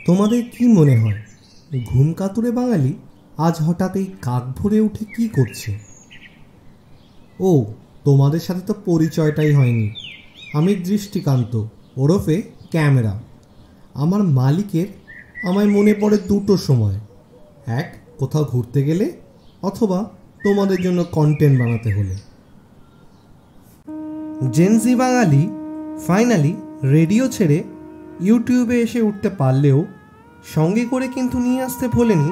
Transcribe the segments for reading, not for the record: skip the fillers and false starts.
তোমাদের কি মনে হয় ঘুম কাতুরে বাঙালি আজ হঠাৎ এই কাক ভরে উঠে কি করছে? ও, তোমাদের সাথে তো পরিচয়টাই হয়নি। আমি দৃষ্টিকান্ত ওরফে ক্যামেরা। আমার মালিকের আমায় মনে পড়ে দুটো সময়, এক কোথাও ঘুরতে গেলে অথবা তোমাদের জন্য কন্টেন্ট বানাতে হলে। জেনজি বাঙালি ফাইনালি রেডিও ছেড়ে ইউটিউবে এসে উঠতে পারলেও সঙ্গে করে কিন্তু নিয়ে আসতে ভোলেনি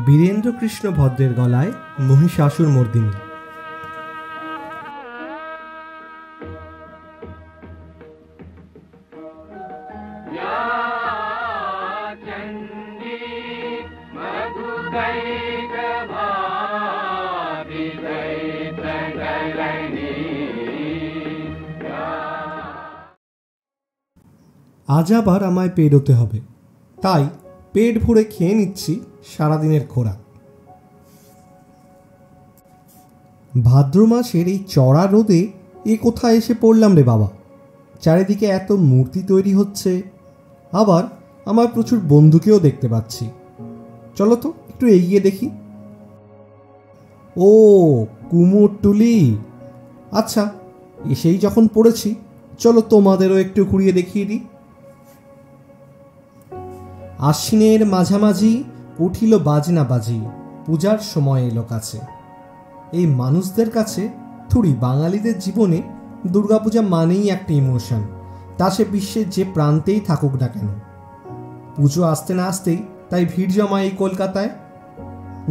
বীরেন্দ্র কৃষ্ণ ভদ্রের গলায় মহিষাসুর মর্দিনী। আজ আবার আমায় পেরোতে হবে, তাই পেট ভরে খেয়ে নিচ্ছি সারাদিনের খোরাক। ভাদ্র মাসের এই চড়া রোদে এ কোথায় এসে পড়লাম রে বাবা। চারিদিকে এত মূর্তি তৈরি হচ্ছে, আবার আমার প্রচুর বন্ধুকেও দেখতে পাচ্ছি। চলো তো একটু এগিয়ে দেখি। ও, কুমোরটুলি। আচ্ছা, এসেই যখন পড়েছি চলো তোমাদেরও একটু ঘুরিয়ে দেখিয়ে দিই। আশ্বিনের মাঝামাঝি উঠিল বাজনা বাজি, পূজার সময় এলো কাছে। এই মানুষদের কাছে থুড়ি বাঙালিদের জীবনে দুর্গাপূজা মানেই একটা ইমোশন, তা সে বিশ্বের যে প্রান্তেই থাকুক না কেন। পুজো আসতে না আসতেই তাই ভিড় জমায় এই কলকাতায়।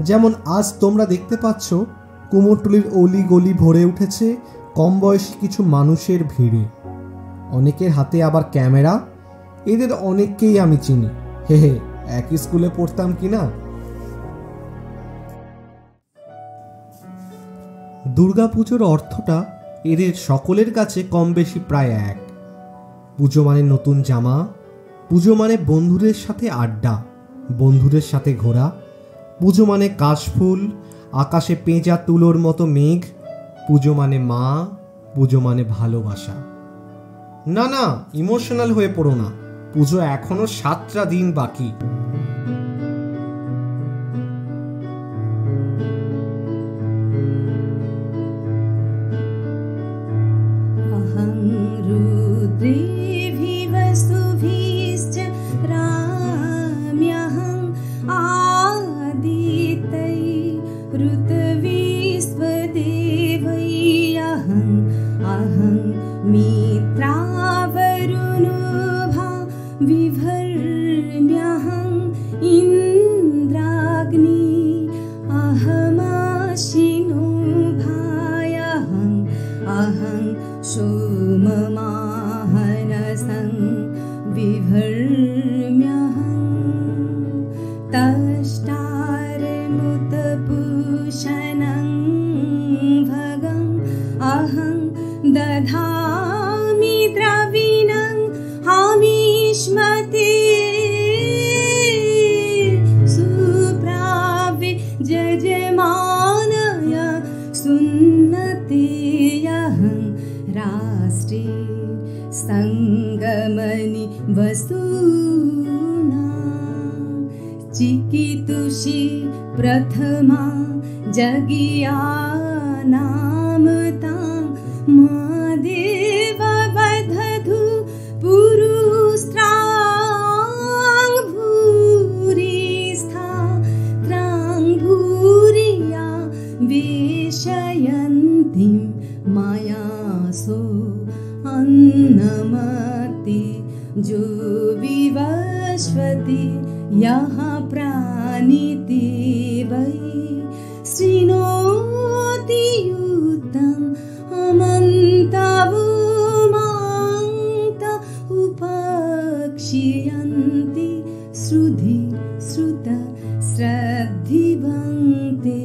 যেমন আজ তোমরা দেখতে পাচ্ছ কুমোরটুলির অলি গলি ভরে উঠেছে কম বয়সী কিছু মানুষের ভিড়ে। অনেকের হাতে আবার ক্যামেরা। এদের অনেককেই আমি চিনি, হে হে, একই স্কুলে পড়তাম কিনা। দুর্গাপুজোর অর্থটা এদের সকলের কাছে কম বেশি প্রায় এক। পুজো মানে নতুন জামা, পুজো মানে বন্ধুদের সাথে আড্ডা, বন্ধুদের সাথে ঘোরা, পুজো মানে কাশফুল, আকাশে পেঁজা তুলোর মতো মেঘ, পুজো মানে মা, পুজো মানে ভালোবাসা। না না, ইমোশনাল হয়ে পড়ো না, পুজো এখনো 7টা দিন বাকি। दधामि द्रविणं हामिष्मते सुप्रावे जजमानय सुन्नते यहं राष्ट्रे संगमनि वसूना चिकितुषी प्रथमा जगिया नामता महादेव बधधु पुरुस्त्रांग भूरिस्था त्रांग भूरिया वेशयन्तीं मायासो अन्नमति जो विवस्वति यः प्राणिति वै श्रृणोति युतं अमन्तवुमान्त उपक्षियन्ति श्रुधि श्रुत श्रद्धिवन्ते।